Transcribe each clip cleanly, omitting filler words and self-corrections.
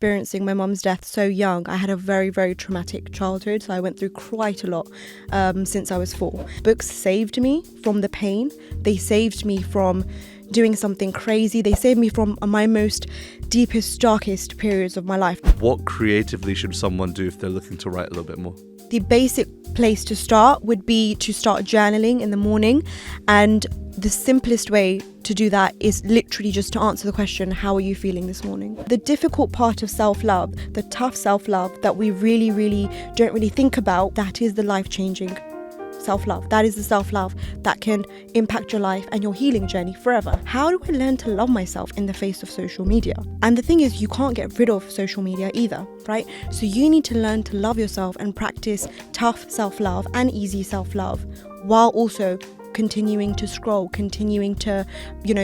experiencing my mum's death so young, I had a very, very traumatic childhood. So I went through quite a lot since I was 4. Books saved me from the pain. They saved me from doing something crazy. They saved me from my most deepest, darkest periods of my life. What creatively should someone do if they're looking to write a little bit more? The basic place to start would be to start journaling in the morning, and the simplest way to do that is literally just to answer the question, how are you feeling this morning? The difficult part of self-love, the tough self-love that we really don't really think about, that is the life-changing self-love. That is the self-love that can impact your life and your healing journey forever. How do I learn to love myself in the face of social media? And the thing is, you can't get rid of social media either, right? So you need to learn to love yourself and practice tough self-love and easy self-love while also continuing to scroll, continuing to,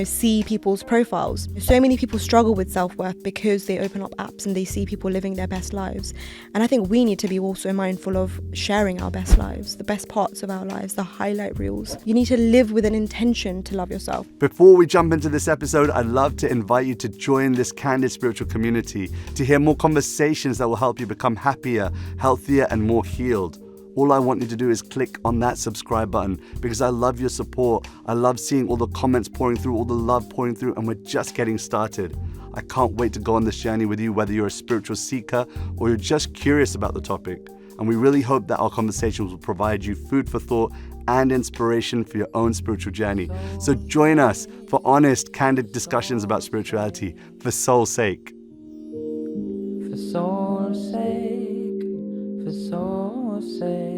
see people's profiles. So many people struggle with self-worth because they open up apps and they see people living their best lives. And I think we need to be also mindful of sharing our best lives, the best parts of our lives, the highlight reels. You need to live with an intention to love yourself. Before we jump into this episode, I'd love to invite you to join this candid spiritual community to hear more conversations that will help you become happier, healthier, and more healed. All I want you to do is click on that subscribe button because I love your support. I love seeing all the comments pouring through, all the love pouring through, and we're just getting started. I can't wait to go on this journey with you, whether you're a spiritual seeker or you're just curious about the topic. And we really hope that our conversations will provide you food for thought and inspiration for your own spiritual journey. So join us for honest, candid discussions about spirituality for soul's sake. For soul's sake, for soul's sake.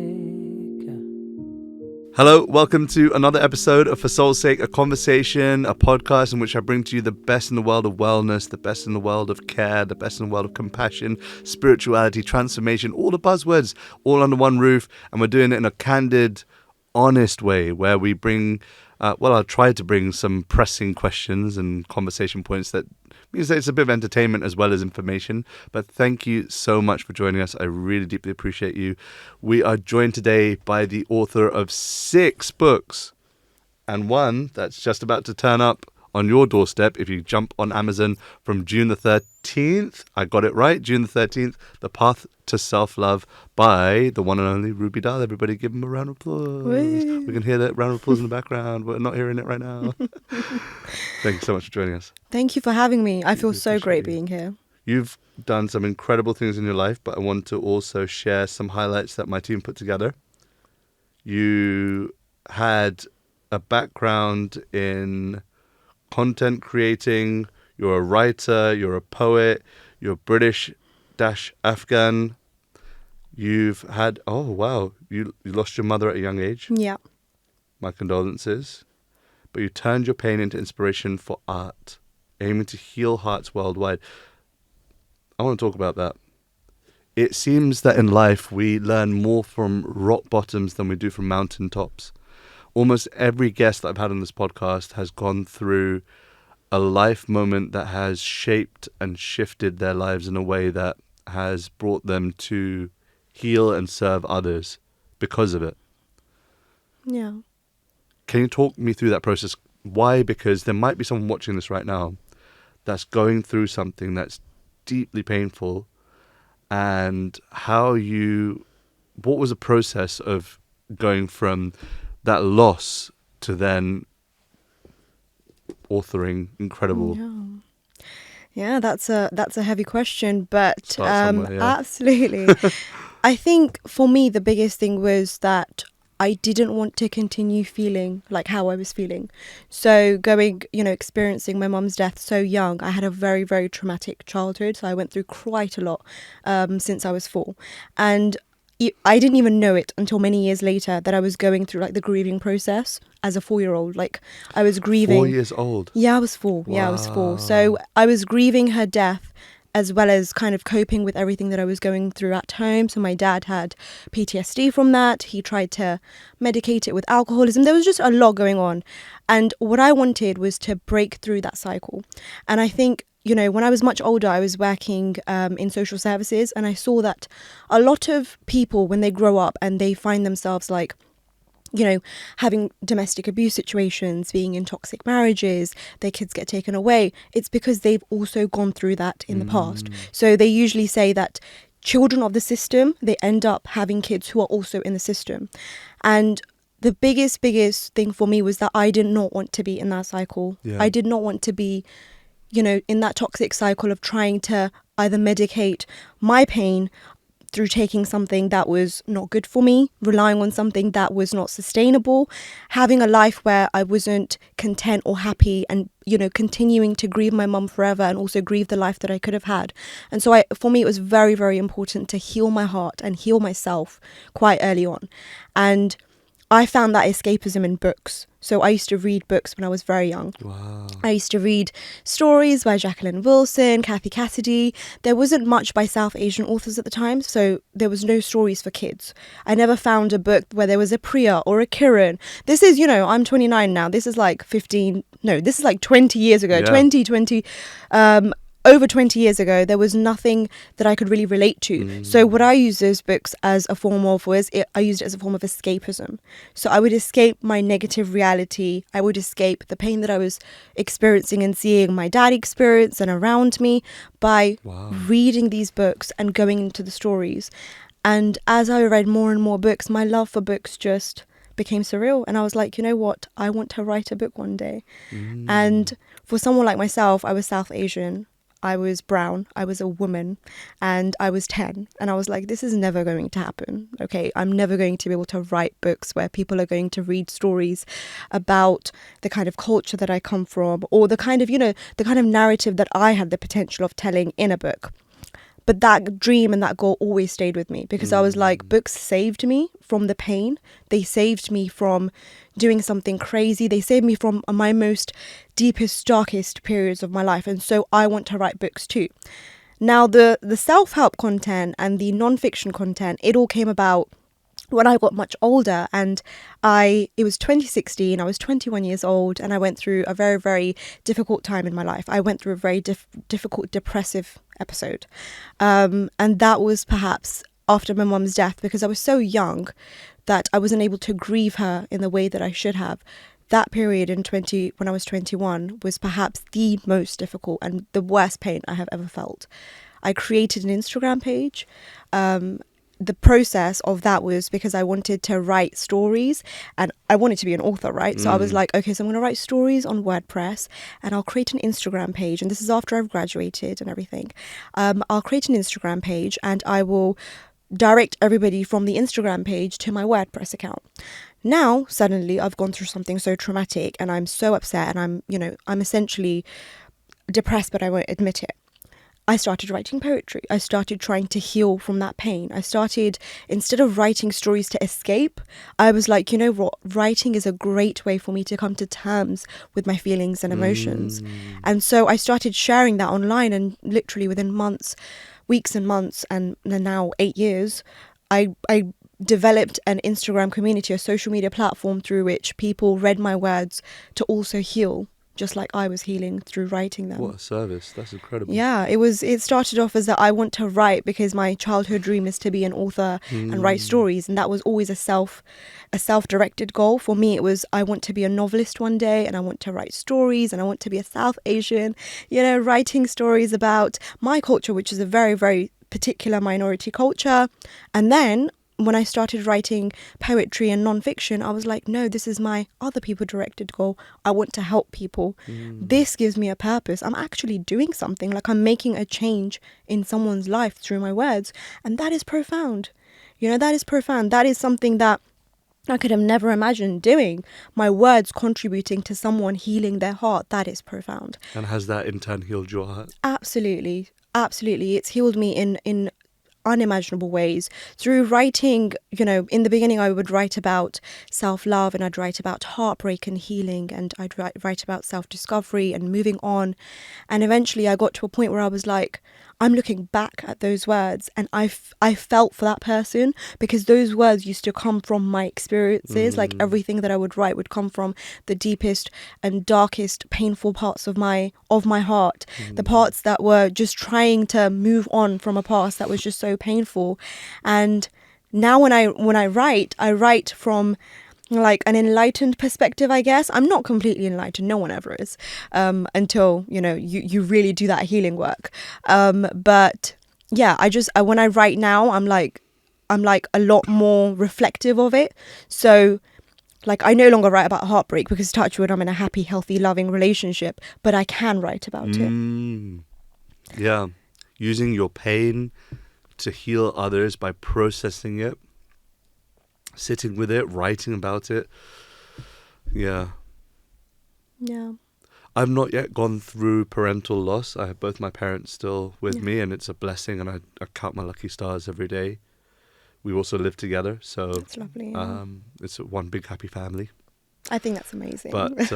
Hello, welcome to another episode of For Soul's Sake, a conversation, a podcast in which I bring to you the best in the world of wellness, the best in the world of care, the best in the world of compassion, spirituality, transformation, all the buzzwords, all under one roof. And we're doing it in a candid, honest way where we bring, I'll try to bring some pressing questions and conversation points that means that it's a bit of entertainment as well as information. But thank you so much for joining us. I really deeply appreciate you. We are joined today by the author of 6 books and one that's just about to turn up on your doorstep if you jump on Amazon from June the 13th. I got it right, June the 13th. The Path to Self-Love by the one and only Ruby Dhal. Everybody give him a round of applause. Woo. We can hear that round of applause in the background. We're not hearing it right now. Thank you so much for joining us. Thank you for having me. I feel so great being here. You've done some incredible things in your life, but I want to also share some highlights that my team put together. You had a background in content creating, you're a writer, you're a poet, you're British-Afghan. You've had, you lost your mother at a young age. Yeah. My condolences. But you turned your pain into inspiration for art, aiming to heal hearts worldwide. I want to talk about that. It seems that in life we learn more from rock bottoms than we do from mountain tops. Almost every guest that I've had on this podcast has gone through a life moment that has shaped and shifted their lives in a way that has brought them to heal and serve others because of it. Yeah. Can you talk me through that process? Why? Because there might be someone watching this right now that's going through something that's deeply painful, and what was the process of going from that loss to then authoring incredible. Yeah, that's a heavy question, but somewhere, yeah. Absolutely. I think for me the biggest thing was that I didn't want to continue feeling like how I was feeling. So experiencing my mum's death so young, I had a very, very traumatic childhood. So I went through quite a lot since I was 4. And I didn't even know it until many years later that I was going through the grieving process as a 4-year-old. I was grieving. 4 years old? Yeah, I was 4. Wow. Yeah, I was 4. So I was grieving her death as well as kind of coping with everything that I was going through at home. So my dad had PTSD from that. He tried to medicate it with alcoholism. There was just a lot going on. And what I wanted was to break through that cycle. And I think when I was much older, I was working in social services, and I saw that a lot of people, when they grow up and they find themselves having domestic abuse situations, being in toxic marriages, their kids get taken away. It's because they've also gone through that in the past. So they usually say that children of the system, they end up having kids who are also in the system. And the biggest thing for me was that I did not want to be in that cycle. Yeah. I did not want to be, in that toxic cycle of trying to either medicate my pain through taking something that was not good for me, relying on something that was not sustainable, having a life where I wasn't content or happy, and continuing to grieve my mum forever and also grieve the life that I could have had. And so for me it was very, very important to heal my heart and heal myself quite early on. And I found that escapism in books. So I used to read books when I was very young. Wow. I used to read stories by Jacqueline Wilson, Kathy Cassidy. There wasn't much by South Asian authors at the time, so there was no stories for kids. I never found a book where there was a Priya or a Kiran. This is, I'm 29 now. This is like 20 years ago, Yeah. over 20 years ago. There was nothing that I could really relate to. So what I used those books as a form of I used it as a form of escapism. So I would escape my negative reality. I would escape the pain that I was experiencing and seeing my dad experience and around me by reading these books and going into the stories. And as I read more and more books, my love for books just became surreal. And I was like, you know what? I want to write a book one day. And for someone like myself, I was South Asian. I was brown, I was a woman, and I was 10. And I was like, this is never going to happen. Okay, I'm never going to be able to write books where people are going to read stories about the kind of culture that I come from, or the kind of, the kind of narrative that I had the potential of telling in a book. But that dream and that goal always stayed with me, because I was like, books saved me from the pain. They saved me from doing something crazy. They saved me from my most deepest, darkest periods of my life. And so I want to write books too. Now, the self-help content and the non-fiction content, it all came about when I got much older, and it was 2016, I was 21 years old, and I went through a very, very difficult time in my life. I went through a very difficult depressive episode. And that was perhaps after my mum's death, because I was so young that I wasn't able to grieve her in the way that I should have. That period when I was 21 was perhaps the most difficult and the worst pain I have ever felt. I created an Instagram page. The process of that was because I wanted to write stories, and I wanted to be an author, right? So I was like, okay, so I'm going to write stories on WordPress, and I'll create an Instagram page. And this is after I've graduated and everything. I'll create an Instagram page, and I will direct everybody from the Instagram page to my WordPress account. Now, suddenly, I've gone through something so traumatic, and I'm so upset, and I'm essentially depressed, but I won't admit it. I started writing poetry. I started trying to heal from that pain. I started, instead of writing stories to escape, I was like, you know what? Writing is a great way for me to come to terms with my feelings and emotions. And so I started sharing that online, and literally within weeks and months, and now 8 years, I developed an Instagram community, a social media platform through which people read my words to also heal, just like I was healing through writing them. What a service. That's incredible. Yeah, it started off as that I want to write because my childhood dream is to be an author and write stories, and that was always a self-directed goal. For me, it was, I want to be a novelist one day, and I want to write stories, and I want to be a South Asian, writing stories about my culture, which is a very, very particular minority culture. And then when I started writing poetry and non-fiction, I was like, no, this is my other people-directed goal. I want to help people. This gives me a purpose. I'm actually doing something, like I'm making a change in someone's life through my words. And that is profound. That is profound. That is something that I could have never imagined doing. My words contributing to someone healing their heart. That is profound. And has that in turn healed your heart? Absolutely. Absolutely. It's healed me in unimaginable ways through writing. In the beginning I would write about self-love, and I'd write about heartbreak and healing, and I'd write about self-discovery and moving on. And eventually I got to a point where I was like, I'm looking back at those words, and I felt for that person, because those words used to come from my experiences. Like everything that I would write would come from the deepest and darkest painful parts of my heart, the parts that were just trying to move on from a past that was just so painful. And now when I write from like an enlightened perspective, I guess. I'm not completely enlightened. No one ever is, until, you really do that healing work. But yeah, when I write now, I'm like a lot more reflective of it. So like, I no longer write about heartbreak because, touch wood, I'm in a happy, healthy, loving relationship, but I can write about it. Yeah. Using your pain to heal others by processing it, sitting with it, writing about it. Yeah. Yeah. I've not yet gone through parental loss. I have both my parents still with me, and it's a blessing, and I count my lucky stars every day. We also live together, so That's lovely. Yeah. it's one big happy family. I think that's amazing. But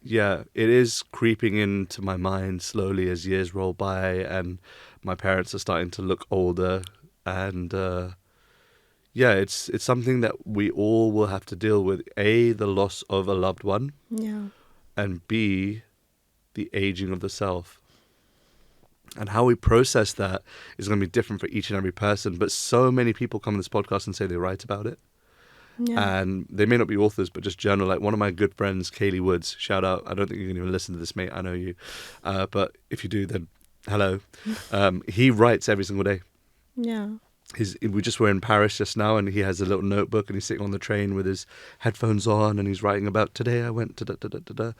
yeah, it is creeping into my mind slowly as years roll by, and my parents are starting to look older, and yeah, it's something that we all will have to deal with. A, the loss of a loved one, Yeah. and B, the aging of the self. And how we process that is going to be different for each and every person. But so many people come on this podcast and say they write about it. Yeah. And they may not be authors, but just journal. Like one of my good friends, Kaylee Woods, shout out. I don't think you can even listen to this, mate. I know you. But if you do, then hello. He writes every single day. Yeah. We just were in Paris just now, and he has a little notebook, and he's sitting on the train with his headphones on, and he's writing about, today I went to da-da-da-da-da.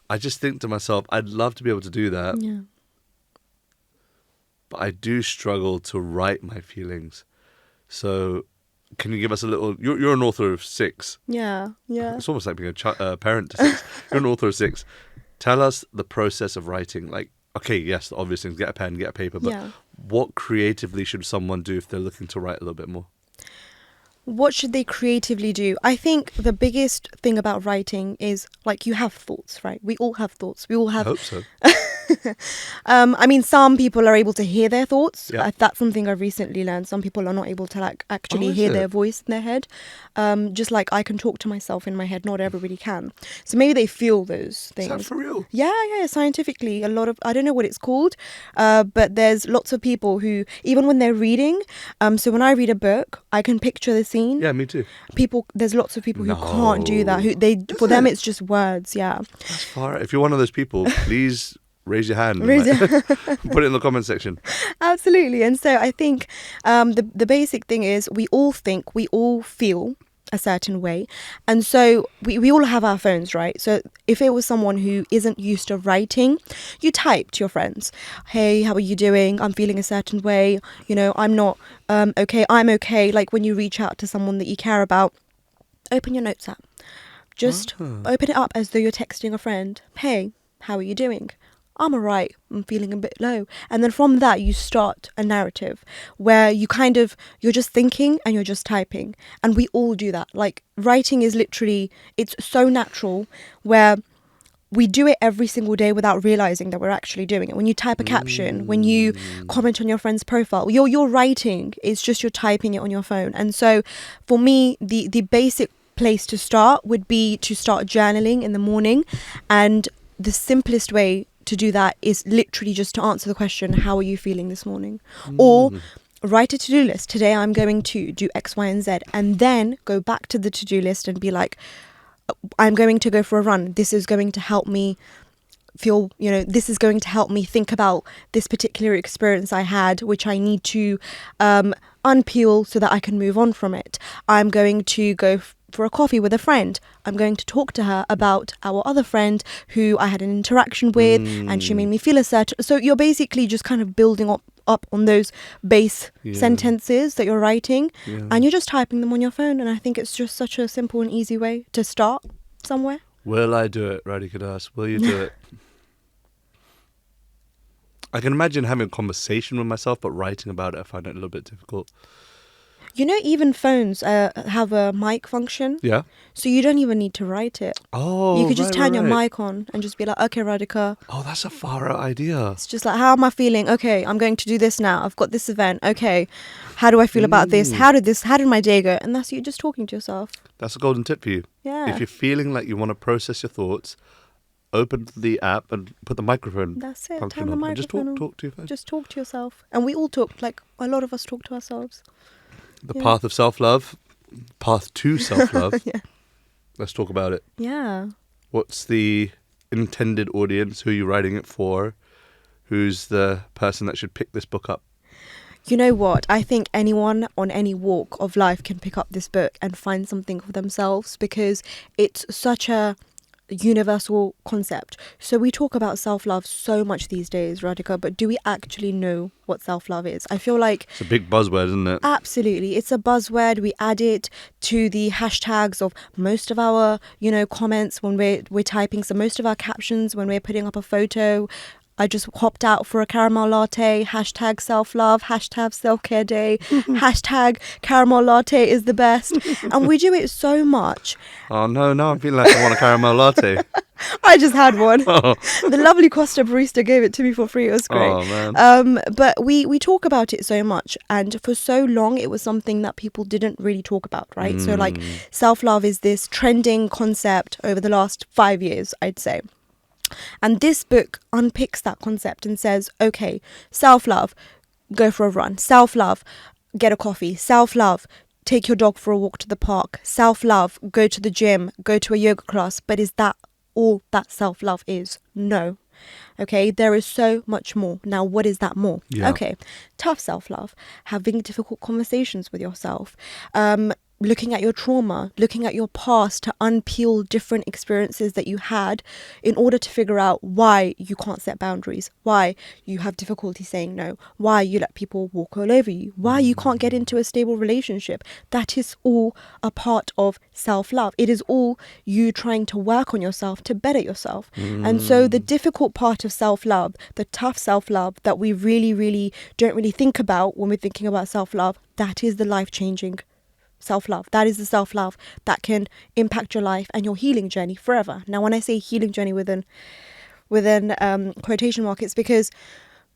I just think to myself, I'd love to be able to do that. Yeah. But I do struggle to write my feelings. So can you give us a little... You're an author of 6. Yeah. Yeah. It's almost like being a parent to 6. You're an author of 6. Tell us the process of writing. Like, okay, yes, the obvious things, get a pen, get a paper, but what creatively should someone do if they're looking to write a little bit more? What should they creatively do? I think the biggest thing about writing is, like, you have thoughts, right? We all have thoughts. We all have... I hope so. I mean, some people are able to hear their thoughts. Yeah. That's something I've recently learned. Some people are not able to, like, actually hear their voice in their head. Just like I can talk to myself in my head, not everybody can. So maybe they feel those things. Is that for real? Yeah. Scientifically, a lot of, I don't know what it's called, but there's lots of people who, even when they're reading, so when I read a book, I can picture the scene. Yeah, me too. There's lots of people who can't do that. For them, it's just words. Yeah. That's far. If you're one of those people, please raise your hand. Put it in the comment section. Absolutely. And so I think the basic thing is we all feel a certain way. And so we all have our phones, right? So if it was someone who isn't used to writing, you type to your friends, hey, how are you doing? I'm feeling a certain way. I'm not okay. I'm okay. Like when you reach out to someone that you care about, open your notes app. Just open it up as though you're texting a friend. Hey, how are you doing? I'm alright, I'm feeling a bit low. And then from that, you start a narrative where you're just thinking and you're just typing. And we all do that. Like, writing is literally, it's so natural where we do it every single day without realizing that we're actually doing it. When you type a caption, when you comment on your friend's profile, you're writing. It's just you're typing it on your phone. And so for me, the basic place to start would be to start journaling in the morning. And the simplest way to do that is literally just to answer the question, how are you feeling this morning? Or write a to-do list. Today I'm going to do X, Y, and Z. And then go back to the to-do list and be like, I'm going to go for a run. This is going to help me feel, this is going to help me think about this particular experience I had, which I need to unpeel so that I can move on from it. I'm going to go for a coffee with a friend. I'm going to talk to her about our other friend who I had an interaction with and she made me feel a certain... So you're basically just kind of building up on those base sentences that you're writing and you're just typing them on your phone. And I think it's just such a simple and easy way to start somewhere. Will I do it, Radhika Das? Will you do it? I can imagine having a conversation with myself, but writing about it, I find it a little bit difficult. Even phones have a mic function. Yeah. So you don't even need to write it. Oh, you could just turn your mic on and just be like, okay, Radhika. Oh, that's a far out idea. It's just like, how am I feeling? Okay, I'm going to do this now. I've got this event. Okay, how do I feel about this? How did my day go? And that's you just talking to yourself. That's a golden tip for you. Yeah. If you're feeling like you want to process your thoughts, open the app and put the microphone. That's it. Function Turn the on. microphone And on. just talk to your phone. Just talk to yourself. And we all talk, like a lot of us talk to ourselves. The path of self-love. path to self-love. Yeah. Let's talk about it. Yeah. What's the intended audience? Who are you writing it for? Who's the person that should pick this book up? You know what? I think anyone on any walk of life can pick up this book and find something for themselves, because it's such a universal concept. So we talk about self-love so much these days, Radhika, but do we actually know what self-love is? I feel like It's a big buzzword, isn't it? absolutely, it's a buzzword. We add it to the hashtags of most of our, comments when we're typing. So most of our captions when we're putting up a photo. I just hopped out for a caramel latte, hashtag self-love, hashtag self-care day, hashtag caramel latte is the best. And we do it so much. Oh, no, I'm feeling like I want a caramel latte. I just had one. Oh. The lovely Costa barista gave it to me for free. It was great. Oh, man. But we talk about it so much, and for so long it was something that people didn't really talk about, right? So like self-love is this trending concept over the last 5 years, I'd say. And this book unpicks that concept and says, okay, self-love, go for a run. Self-love, get a coffee. Self-love, take your dog for a walk to the park. Self-love, go to the gym, go to a yoga class. But is that all that self-love is? No. Okay, there is so much more. Now, what is that more? Yeah. Okay, tough self-love, having difficult conversations with yourself, looking at your trauma, looking at your past to unpeel different experiences that you had in order to figure out why you can't set boundaries, why you have difficulty saying no, why you let people walk all over you, why you can't get into a stable relationship. That is all a part of self-love. It is all you trying to work on yourself to better yourself. And so the difficult part of self-love, the tough self-love that we really, really don't really think about when we're thinking about self-love, that is the life-changing self-love. That is the self-love that can impact your life and your healing journey forever. Now, when I say healing journey within quotation marks, it's because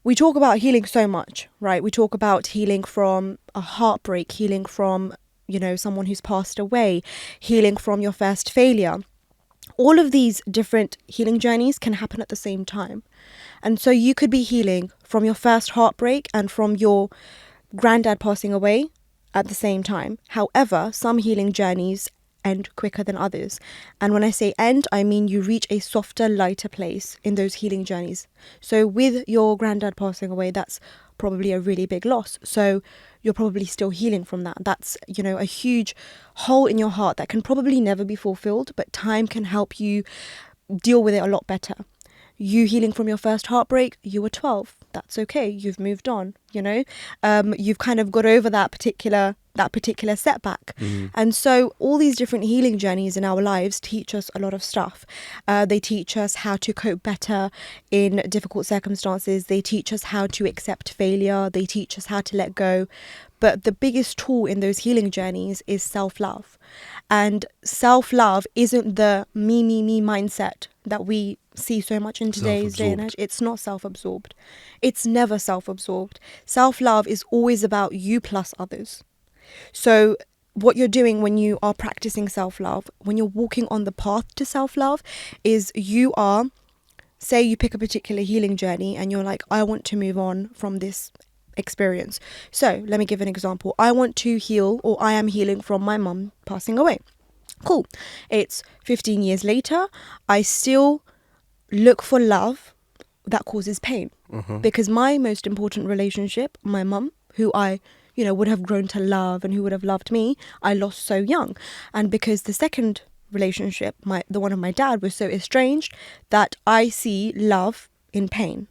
we talk about healing so much, right? We talk about healing from a heartbreak, healing from, someone who's passed away, healing from your first failure. All of these different healing journeys can happen at the same time. And so you could be healing from your first heartbreak and from your granddad passing away at the same time. However, some healing journeys end quicker than others. And when I say end, I mean you reach a softer, lighter place in those healing journeys. So with your granddad passing away, that's probably a really big loss. So you're probably still healing from that. That's, a huge hole in your heart that can probably never be fulfilled, but time can help you deal with it a lot better. You healing from your first heartbreak, you were 12. That's okay. You've moved on, you've kind of got over that particular setback. And so all these different healing journeys in our lives teach us a lot of stuff. They teach us how to cope better in difficult circumstances. They teach us how to accept failure. They teach us how to let go. But the biggest tool in those healing journeys is self-love. And self-love isn't the me mindset that we see so much in today's day and age. It's not self-absorbed. It's never self-absorbed. Self-love is always about you plus others. So what you're doing when you are practicing self-love, when you're walking on the path to self-love, is you are, say you pick a particular healing journey and you're like, I want to move on from this experience. So let me give an example. I want to heal, or I am healing from my mum passing away. Cool. It's 15 years later. I still look for love that causes pain. Because my most important relationship, my mum, who I would have grown to love and who would have loved me, I lost so young. And because the second relationship, the one of my dad, was so estranged, that I see love in pain.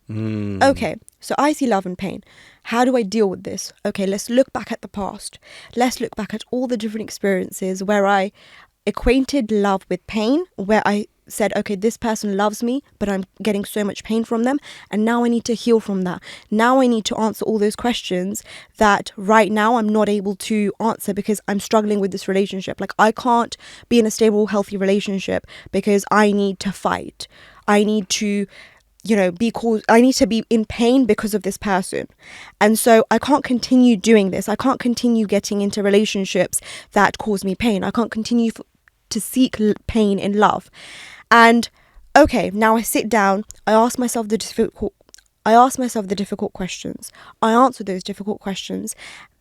Okay, so I see love in pain. How do I deal with this? Okay, let's look back at the past. Let's look back at all the different experiences where I acquainted love with pain, where I said, okay, this person loves me, but I'm getting so much pain from them. And now I need to heal from that. Now I need to answer all those questions that right now I'm not able to answer because I'm struggling with this relationship. Like, I can't be in a stable, healthy relationship because I need to fight. I need to, I need to be in pain because of this person. And so I can't continue doing this. I can't continue getting into relationships that cause me pain. I can't continue to seek pain in love. And okay, now I sit down, I ask myself the difficult questions. I answer those difficult questions.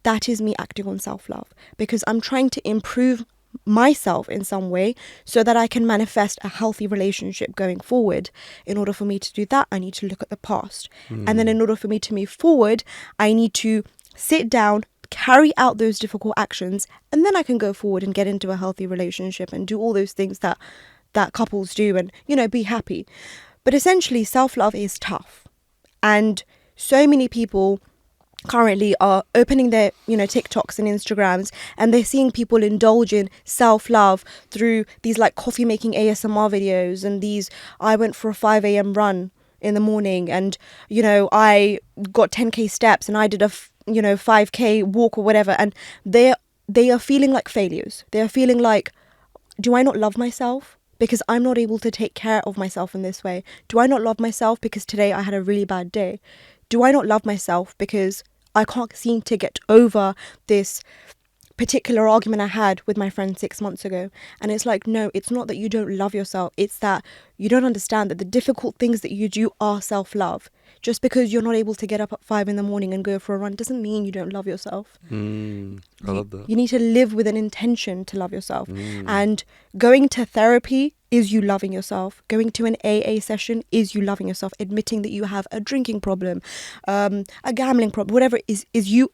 that is me acting on self-love, because I'm trying to improve myself in some way so that I can manifest a healthy relationship going forward. In order for me to do that, I need to look at the past. And then in order for me to move forward, I need to sit down, carry out those difficult actions, and then I can go forward and get into a healthy relationship and do all those things that couples do and, be happy. But essentially, self-love is tough. And so many people currently are opening their, TikToks and Instagrams, and they're seeing people indulge in self-love through these like coffee making ASMR videos and these, I went for a 5 a.m. run in the morning and, I got 10k steps and I did a 5k walk or whatever. And they are feeling like failures. They are feeling like, do I not love myself? Because I'm not able to take care of myself in this way. Do I not love myself because today I had a really bad day? Do I not love myself because I can't seem to get over this particular argument I had with my friend 6 months ago? And it's like, no, it's not that you don't love yourself. It's that you don't understand that the difficult things that you do are self-love. Just because you're not able to get up at 5 a.m. and go for a run doesn't mean you don't love yourself. I love that. You need to live with an intention to love yourself. And going to therapy is you loving yourself. Going to an AA session is you loving yourself. Admitting that you have a drinking problem, a gambling problem, whatever it is you,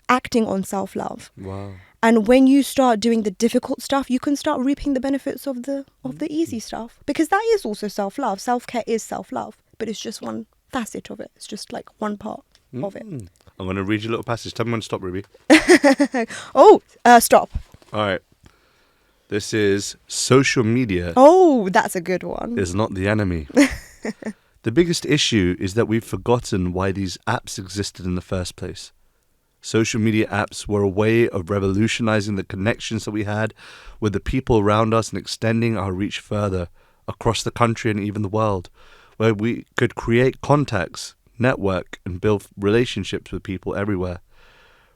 acting on self-love. Wow. And when you start doing the difficult stuff, you can start reaping the benefits of the easy stuff. Because that is also self-love. Self-care is self-love. But it's just one facet of it. It's just like one part of it. I'm going to read you a little passage. Tell me when to stop, Ruby. Stop. All right. This is social media. Oh, that's a good one. Is not the enemy. The biggest issue is that we've forgotten why these apps existed in the first place. Social media apps were a way of revolutionizing the connections that we had with the people around us and extending our reach further across the country and even the world, where we could create contacts, network, and build relationships with people everywhere.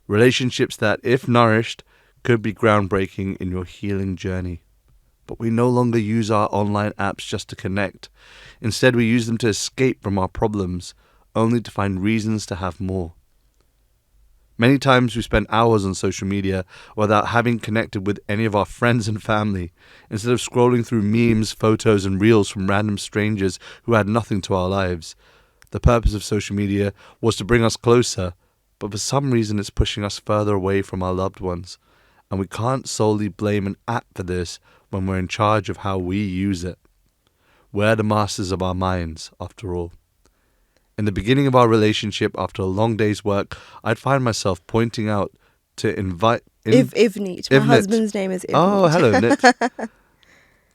Relationships that, if nourished, could be groundbreaking in your healing journey. But we no longer use our online apps just to connect. Instead, we use them to escape from our problems, only to find reasons to have more. Many times we spend hours on social media without having connected with any of our friends and family, instead of scrolling through memes, photos, and reels from random strangers who add nothing to our lives. The purpose of social media was to bring us closer, but for some reason it's pushing us further away from our loved ones. And we can't solely blame an app for this when we're in charge of how we use it. We're the masters of our minds, after all. In the beginning of our relationship, after a long day's work, I'd find myself pointing out to Ivnit. My husband's name is Ivnit. Oh, hello, Nit.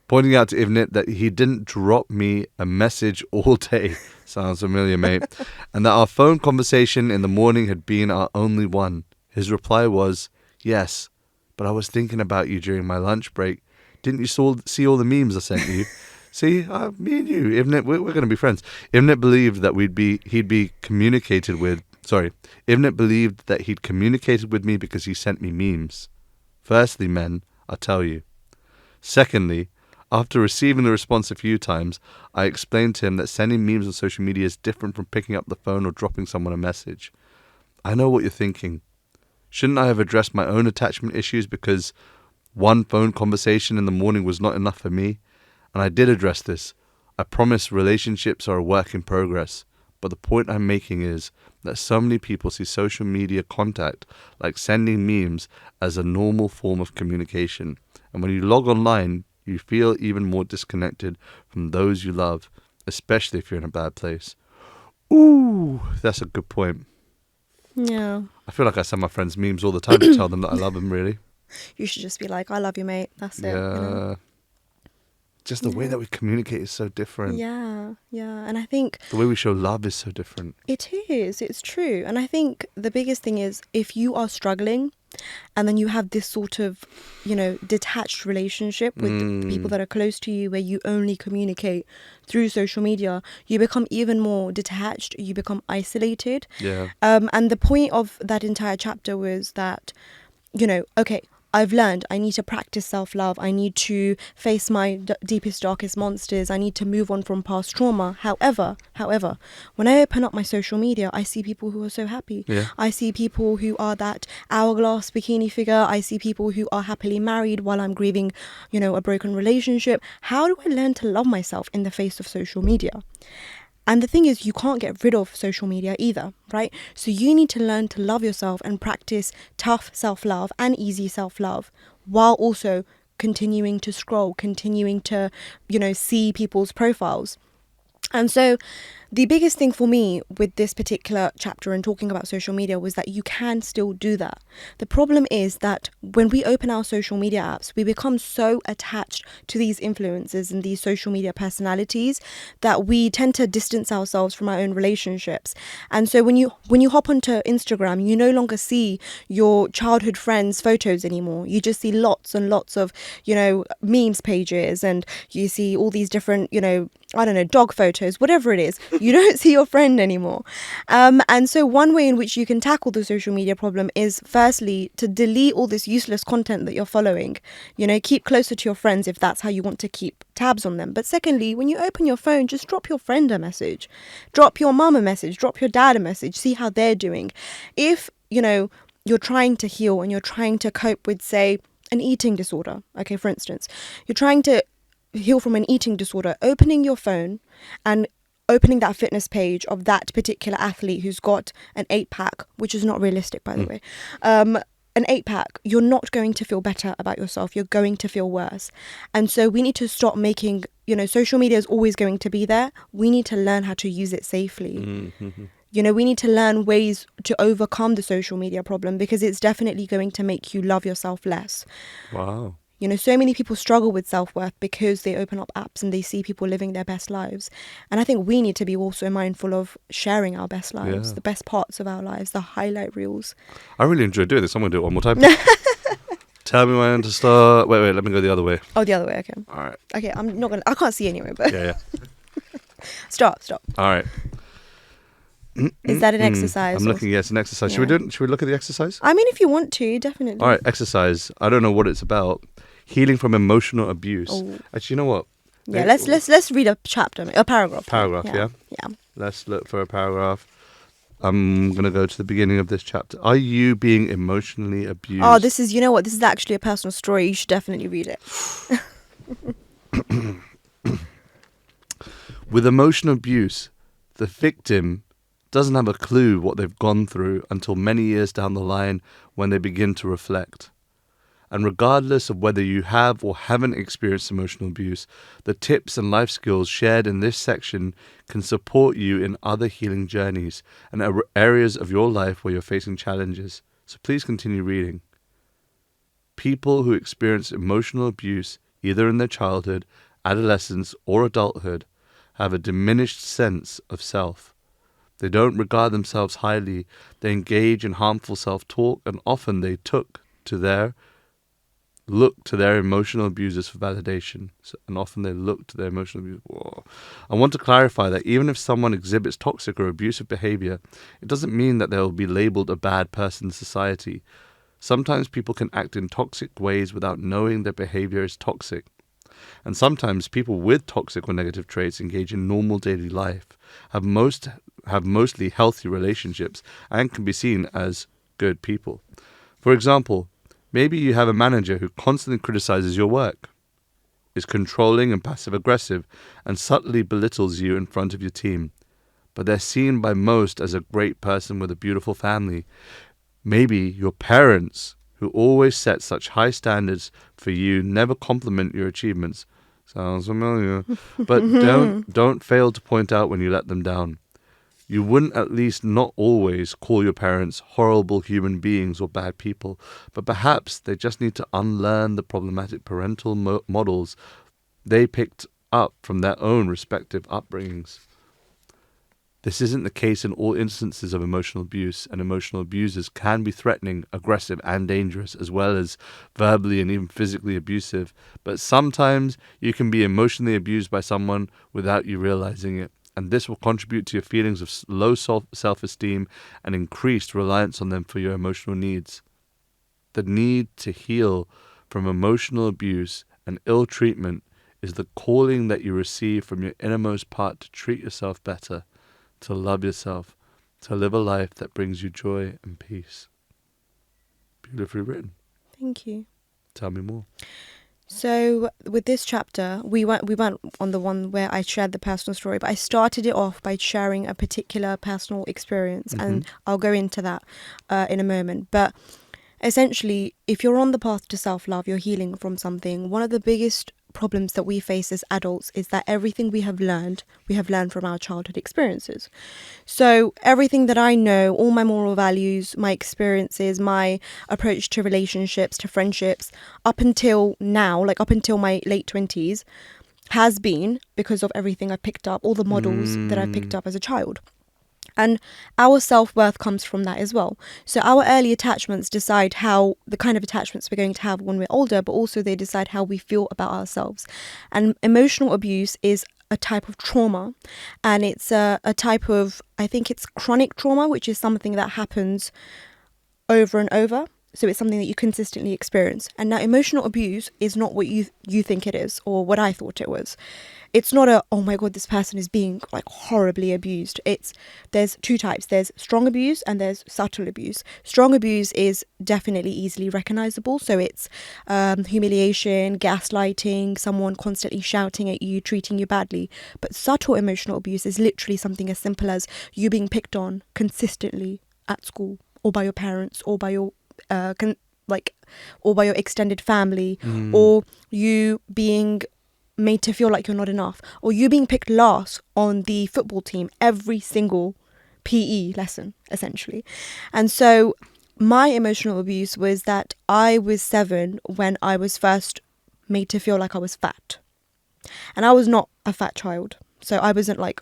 Pointing out to Ivnit that he didn't drop me a message all day. Sounds familiar, mate. And that our phone conversation in the morning had been our only one. His reply was, yes, but I was thinking about you during my lunch break. Didn't you see all the memes I sent you? See, me and you, Ivnit, we're going to be friends. Ivnit believed that Ivnit believed that he'd communicated with me because he sent me memes. Firstly, men, I'll tell you. Secondly, after receiving the response a few times, I explained to him that sending memes on social media is different from picking up the phone or dropping someone a message. I know what you're thinking. Shouldn't I have addressed my own attachment issues because one phone conversation in the morning was not enough for me? And I did address this. I promise relationships are a work in progress. But the point I'm making is that so many people see social media contact, like sending memes, as a normal form of communication. And when you log online, you feel even more disconnected from those you love, especially if you're in a bad place. Ooh, that's a good point. Yeah. I feel like I send my friends memes all the time to tell them that I love them, really. You should just be like, I love you, mate. That's it. Yeah. Just the way that we communicate is so different. Yeah. And I think the way we show love is so different. It is. It's true. And I think the biggest thing is if you are struggling and then you have this sort of, detached relationship with the people that are close to you where you only communicate through social media, you become even more detached. You become isolated. Yeah. And the point of that entire chapter was that, okay, I've learned I need to practice self-love. I need to face my deepest, darkest monsters. I need to move on from past trauma. However, when I open up my social media, I see people who are so happy. Yeah. I see people who are that hourglass bikini figure. I see people who are happily married while I'm grieving, a broken relationship. How do I learn to love myself in the face of social media? And the thing is, you can't get rid of social media either, right? So you need to learn to love yourself and practice tough self-love and easy self-love while also continuing to scroll, continuing to, see people's profiles. And so the biggest thing for me with this particular chapter and talking about social media was that you can still do that. The problem is that when we open our social media apps, we become so attached to these influencers and these social media personalities that we tend to distance ourselves from our own relationships. And so when you hop onto Instagram, you no longer see your childhood friends' photos anymore. You just see lots and lots of, memes pages, and you see all these different, dog photos, whatever it is. You don't see your friend anymore. And so one way in which you can tackle the social media problem is firstly to delete all this useless content that you're following. Keep closer to your friends if that's how you want to keep tabs on them. But secondly, when you open your phone, just drop your friend a message. Drop your mum a message. Drop your dad a message. See how they're doing. If, you're trying to heal and you're trying to cope with, say, an eating disorder. Okay, for instance, you're trying to heal from an eating disorder, opening your phone and opening that fitness page of that particular athlete who's got an 8-pack, which is not realistic, by the way, an 8-pack, you're not going to feel better about yourself. You're going to feel worse. And so we need to stop making, social media is always going to be there. We need to learn how to use it safely. Mm-hmm. We need to learn ways to overcome the social media problem, because it's definitely going to make you love yourself less. Wow. So many people struggle with self-worth because they open up apps and they see people living their best lives. And I think we need to be also mindful of sharing our best lives, the best parts of our lives, the highlight reels. I really enjoy doing this. I'm going to do it one more time. Tell me when to start. Wait, let me go the other way. Oh, the other way, okay. All right. Okay, I can't see anyway, but... Yeah. Stop. All right. Is that an exercise? I'm looking, it's an exercise. Yeah. Should we look at the exercise? I mean, if you want to, definitely. All right, exercise. I don't know what it's about. Healing from emotional abuse. Oh. Actually, you know what? Yeah, let's read a paragraph. Paragraph, yeah? Yeah. Let's look for a paragraph. I'm going to go to the beginning of this chapter. Are you being emotionally abused? Oh, this is actually a personal story. You should definitely read it. With emotional abuse, the victim doesn't have a clue what they've gone through until many years down the line when they begin to reflect. And regardless of whether you have or haven't experienced emotional abuse, the tips and life skills shared in this section can support you in other healing journeys and areas of your life where you're facing challenges. So please continue reading. People who experience emotional abuse, either in their childhood, adolescence, or adulthood, have a diminished sense of self. They don't regard themselves highly. They engage in harmful self-talk, and often they look to their emotional abusers for validation. Whoa. I want to clarify that even if someone exhibits toxic or abusive behavior, it doesn't mean that they will be labeled a bad person in society. Sometimes people can act in toxic ways without knowing their behavior is toxic. And sometimes people with toxic or negative traits engage in normal daily life, have mostly healthy relationships, and can be seen as good people. For example, maybe you have a manager who constantly criticizes your work, is controlling and passive-aggressive, and subtly belittles you in front of your team. But they're seen by most as a great person with a beautiful family. Maybe your parents, who always set such high standards for you, never compliment your achievements. Sounds familiar. But don't fail to point out when you let them down. You wouldn't, at least not always, call your parents horrible human beings or bad people, but perhaps they just need to unlearn the problematic parental models they picked up from their own respective upbringings. This isn't the case in all instances of emotional abuse, and emotional abusers can be threatening, aggressive, and dangerous, as well as verbally and even physically abusive. But sometimes you can be emotionally abused by someone without you realizing it, and this will contribute to your feelings of low self-esteem and increased reliance on them for your emotional needs. The need to heal from emotional abuse and ill treatment is the calling that you receive from your innermost part to treat yourself better, to love yourself, to live a life that brings you joy and peace. Beautifully written. Thank you. Tell me more. So with this chapter, we went on the one where I shared the personal story, but I started it off by sharing a particular personal experience, and I'll go into that in a moment. But essentially, if you're on the path to self-love, you're healing from something, one of the biggest problems that we face as adults is that everything we have learned from our childhood experiences. So everything that I know, all my moral values, my experiences, my approach to relationships, to friendships, up until now, like up until my late 20s, has been because of everything I picked up, all the models that I picked up as a child. And our self-worth comes from that as well. So our early attachments decide how the kind of attachments we're going to have when we're older, but also they decide how we feel about ourselves. And emotional abuse is a type of trauma, and it's a type of, I think it's chronic trauma, which is something that happens over and over. So it's something that you consistently experience. And now emotional abuse is not what you think it is, or what I thought it was. It's not oh my God, this person is being like horribly abused. There's two types. There's strong abuse and there's subtle abuse. Strong abuse is definitely easily recognizable. So it's humiliation, gaslighting, someone constantly shouting at you, treating you badly. But subtle emotional abuse is literally something as simple as you being picked on consistently at school, or by your parents, or by your or by your extended family, or you being made to feel like you're not enough, or you being picked last on the football team every single PE lesson, essentially. And so my emotional abuse was that I was 7 when I was first made to feel like I was fat. And I was not a fat child. So I wasn't like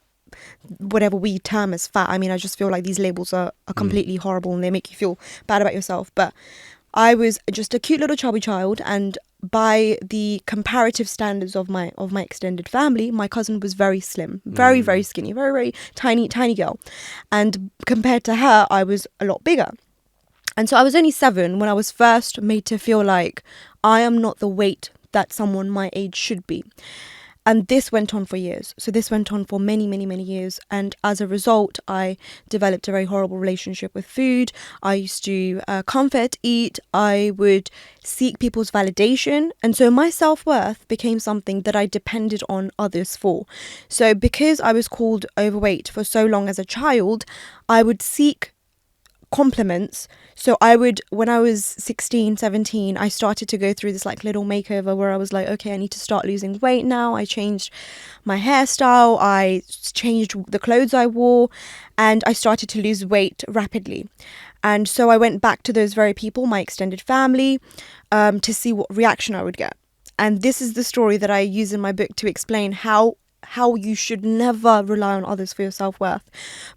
whatever we term as fat. I mean, I just feel like these labels are completely horrible and they make you feel bad about yourself. But I was just a cute little chubby child, and by the comparative standards of my extended family, my cousin was very slim, very, very skinny, very, very tiny girl. And compared to her, I was a lot bigger. And so I was only 7 when I was first made to feel like I am not the weight that someone my age should be. And this went on for years. So this went on for many, many, many years. And as a result, I developed a very horrible relationship with food. I used to comfort eat. I would seek people's validation. And so my self-worth became something that I depended on others for. So because I was called overweight for so long as a child, I would seek compliments. So I would, when I was 16, 17, I started to go through this like little makeover where I was like, okay, I need to start losing weight now. I changed my hairstyle, I changed the clothes I wore, and I started to lose weight rapidly. And so I went back to those very people, my extended family, to see what reaction I would get. And this is the story that I use in my book to explain how you should never rely on others for your self-worth.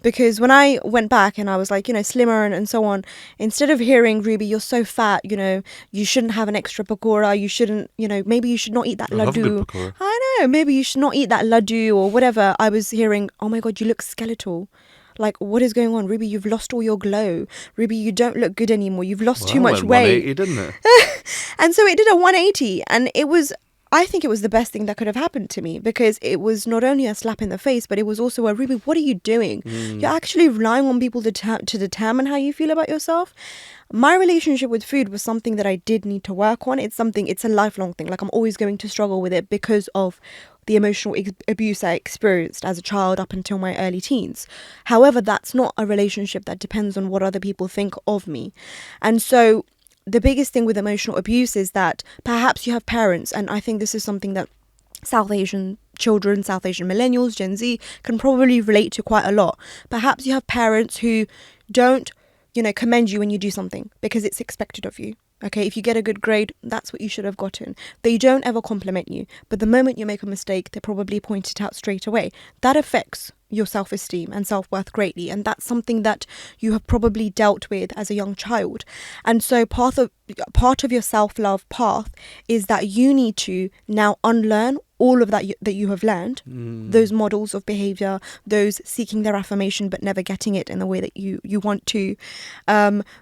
Because when I went back and I was like, slimmer and so on, instead of hearing, Ruby, you're so fat, you shouldn't have an extra pakora, you shouldn't, maybe you should not eat that laddu. I know, maybe you should not eat that laddu or whatever. I was hearing, oh my God, you look skeletal. Like, what is going on? Ruby, you've lost all your glow. Ruby, you don't look good anymore. You've lost too much weight. 180, didn't it? And so it did a 180, and I think it was the best thing that could have happened to me, because it was not only a slap in the face, but it was also a, Ruby, what are you doing? You're actually relying on people to determine how you feel about yourself. My relationship with food was something that I did need to work on. It's a lifelong thing. Like, I'm always going to struggle with it because of the emotional abuse I experienced as a child up until my early teens. However, that's not a relationship that depends on what other people think of me. And so the biggest thing with emotional abuse is that perhaps you have parents, and I think this is something that South Asian children, South Asian millennials, Gen Z can probably relate to quite a lot. Perhaps you have parents who don't, commend you when you do something because it's expected of you. Okay, if you get a good grade, that's what you should have gotten. They don't ever compliment you, but the moment you make a mistake, they probably point it out straight away. That affects your self-esteem and self-worth greatly, and that's something that you have probably dealt with as a young child. And so part of your self-love path is that you need to now unlearn all of that that you have learned, those models of behavior, those seeking their affirmation but never getting it in the way that you want to,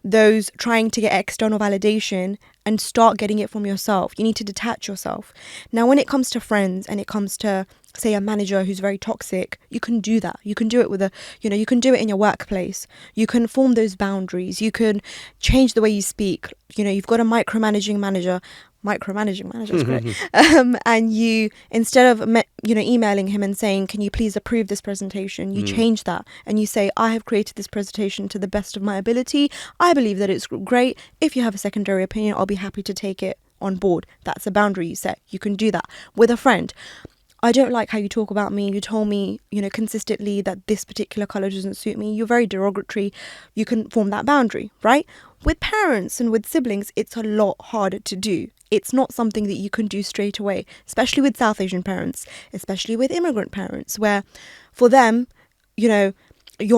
those trying to get external validation, and start getting it from yourself. You need to detach yourself. Now, when it comes to friends and it comes to, say, a manager who's very toxic, you can do that. You can do it with you can do it in your workplace. You can form those boundaries. You can change the way you speak. You've got a micromanaging manager is great. And you, instead of emailing him and saying, can you please approve this presentation, you change that and you say, I have created this presentation to the best of my ability. I believe that it's great. If you have a secondary opinion, I'll be happy to take it on board. That's a boundary you set. You can do that with a friend. I don't like how you talk about me. You told me, consistently that this particular colour doesn't suit me. You're very derogatory. You can form that boundary, right? With parents and with siblings, it's a lot harder to do. It's not something that you can do straight away, especially with South Asian parents, especially with immigrant parents, where for them, your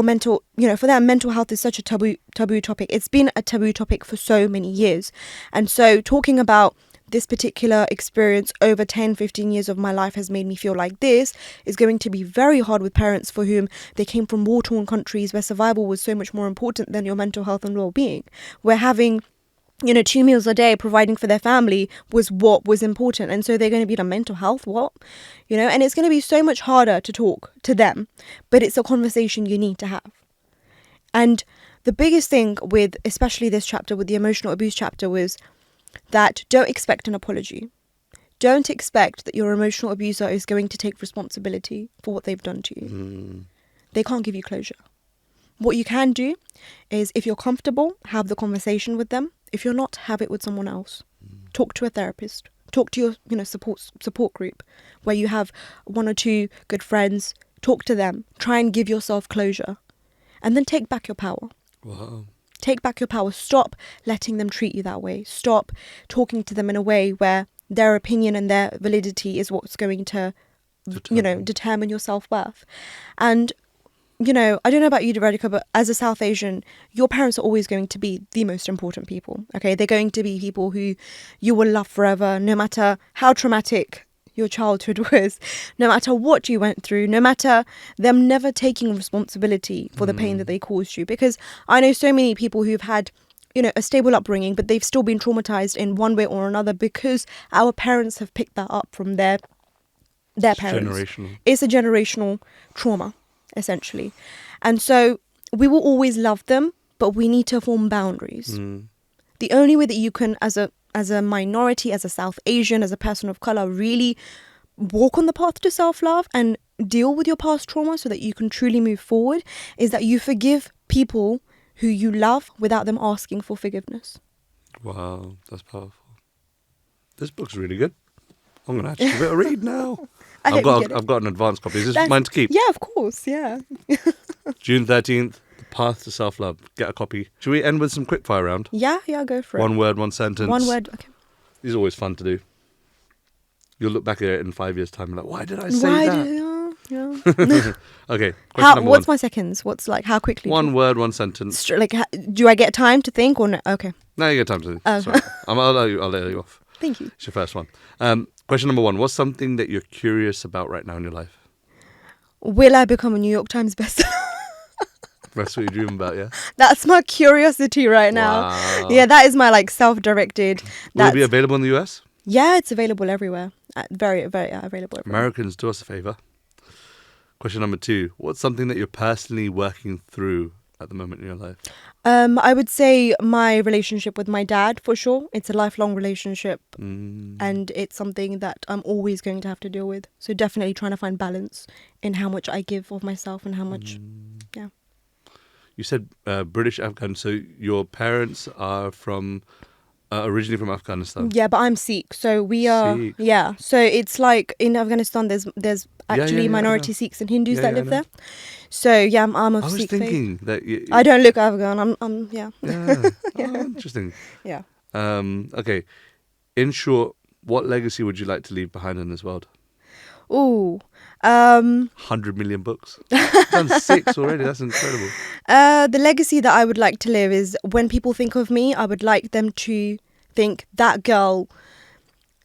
mental health is such a taboo topic. It's been a taboo topic for so many years. And so talking about this particular experience over 10, 15 years of my life has made me feel like this is going to be very hard with parents for whom they came from war-torn countries where survival was so much more important than your mental health and well-being, where having 2 meals a day, providing for their family was what was important. And so they're going to be the mental health, what? And it's going to be so much harder to talk to them, but it's a conversation you need to have. And the biggest thing with, especially this chapter, with the emotional abuse chapter, was that don't expect an apology. Don't expect that your emotional abuser is going to take responsibility for what they've done to you. They can't give you closure. What you can do is, if you're comfortable, have the conversation with them. If you're not, have it with someone else. Talk to a therapist. Talk to your support group where you have 1 or 2 good friends. Talk to them. Try and give yourself closure. And then take back your power. Wow. Take back your power. Stop letting them treat you that way. Stop talking to them in a way where their opinion and their validity is what's going to, determine your self-worth. And, I don't know about you, Radhika, but as a South Asian, your parents are always going to be the most important people. Okay, they're going to be people who you will love forever, no matter how traumatic your childhood was, no matter what you went through, no matter them never taking responsibility for the pain that they caused you. Because I know so many people who've had, a stable upbringing, but they've still been traumatized in one way or another because our parents have picked that up from their parents. Generational. It's a generational trauma, essentially. And so we will always love them, but we need to form boundaries. The only way that you can, as a minority, as a South Asian, as a person of colour, really walk on the path to self-love and deal with your past trauma so that you can truly move forward is that you forgive people who you love without them asking for forgiveness. Wow, that's powerful. This book's really good. I'm going to actually give it a read now. I've got an advanced copy. Is this mine to keep? Yeah, of course, yeah. June 13th, The Path to Self-Love. Get a copy. Should we end with some quickfire round? Yeah, go for it. One word, one sentence. One word, okay. These are always fun to do. You'll look back at it in 5 years' time and like, why did I say that? Yeah. Okay, question number what's 1. my seconds? What's how quickly? One word, one sentence. Do I get time to think or no? Okay. No, you get time to think. Sorry. I'll let you off. Thank you. It's your first one. Question number 1. What's something that you're curious about right now in your life? Will I become a New York Times bestseller? That's what you dream about, yeah? That's my curiosity right now. Wow. Yeah, that is my self-directed. Will it be available in the US? Yeah, it's available everywhere. Very, very available everywhere. Americans, do us a favour. Question number 2. What's something that you're personally working through at the moment in your life? I would say my relationship with my dad, for sure. It's a lifelong relationship and it's something that I'm always going to have to deal with. So definitely trying to find balance in how much I give of myself and how much, yeah. You said British Afghan, so your parents are from... originally from Afghanistan. Yeah, but I'm Sikh, so we are. Sikh. Yeah, so it's like in Afghanistan, there's actually minority Sikhs and Hindus that live there. So yeah, I'm of Sikh faith. I was thinking that I don't look Afghan. I'm yeah. Yeah. Oh, interesting. Yeah. Okay. In short, what legacy would you like to leave behind in this world? Ooh. 100 million books. Done 6 already. That's incredible. The legacy that I would like to live is when people think of me, I would like them to think that girl,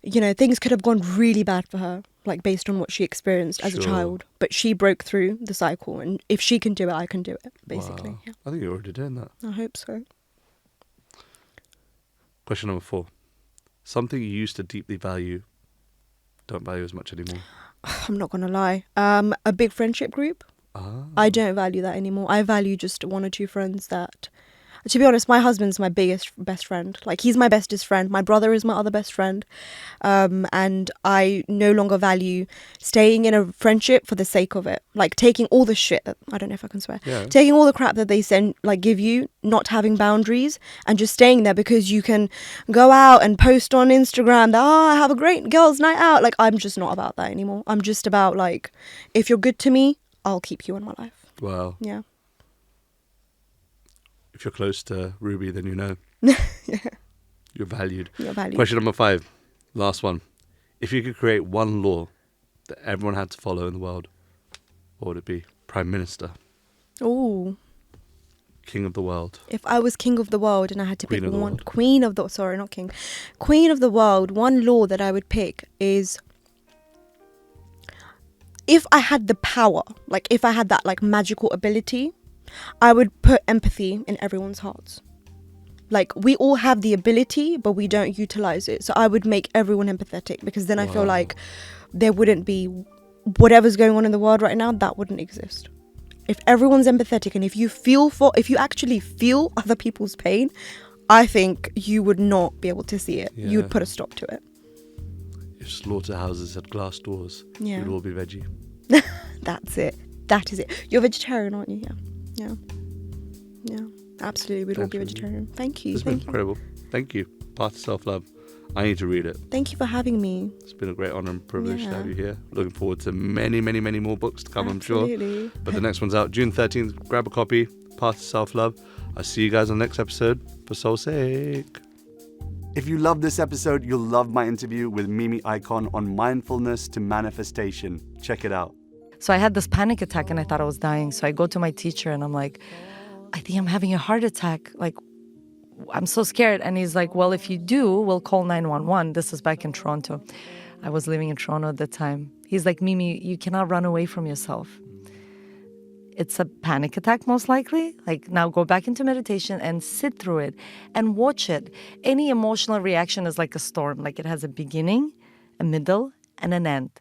things could have gone really bad for her. like based on what she experienced as a Sure. child. But she broke through the cycle, and if she can do it, I can do it, basically. Wow. Yeah, I think you're already doing that. I hope so. Question number 4. Something you used to deeply value, don't value as much anymore. I'm not gonna lie. A big friendship group. Ah. I don't value that anymore. I value just 1 or 2 friends that, to be honest, my husband's my best friend. Like, he's my bestest friend. My brother is my other best friend. And I no longer value staying in a friendship for the sake of it. Like, taking all the shit that, I don't know if I can swear, Yeah. taking all the crap that they send, like, give you, not having boundaries, and just staying there because you can go out and post on Instagram that, I have a great girls' night out. Like, I'm just not about that anymore. I'm just about, like, if you're good to me, I'll keep you in my life. Wow. Yeah. If you're close to Ruby, then you know. You're valued. You're valued. Question number 5. Last one. If you could create one law that everyone had to follow in the world, what would it be? Prime Minister. Oh, King of the world. if I was king of the world and I had to Queen pick of the one, world. queen of the, sorry, not king, queen of the world, one law that I would pick is, if I had the power, like if I had that like magical ability, I would put empathy in everyone's hearts. Like, we all have the ability, but we don't utilize it. So I would make everyone empathetic, because then I feel Wow. like there wouldn't be whatever's going on in the world right now, that wouldn't exist. If everyone's empathetic, and if you actually feel other people's pain, I think you would not be able to see it. You Yeah. would put a stop to it. If slaughterhouses had glass doors, Yeah. we'd all be veggie. That's it. That is it. You're vegetarian, aren't you? Yeah. Yeah. Absolutely. We'd all be Thanks, Ruby. vegetarian. Thank you. It's been Thank you. incredible. Thank you. Path to Self-Love. I need to read it. Thank you for having me. It's been a great honor and privilege to Yeah. have you here. Looking forward to many, many, many more books to come, I'm sure. Absolutely. But the next one's out June 13th. Grab a copy. Path to Self-Love. I'll see you guys on the next episode. For soul's sake. If you love this episode, you'll love my interview with Mimi Icon on mindfulness to manifestation. Check it out. So I had this panic attack and I thought I was dying. So I go to my teacher and I'm like, I think I'm having a heart attack. Like, I'm so scared. And he's like, well, if you do, we'll call 911. This is back in Toronto. I was living in Toronto at the time. He's like, Mimi, you cannot run away from yourself. It's a panic attack, most likely. Like, now go back into meditation and sit through it and watch it. Any emotional reaction is like a storm. Like, it has a beginning, a middle, and an end.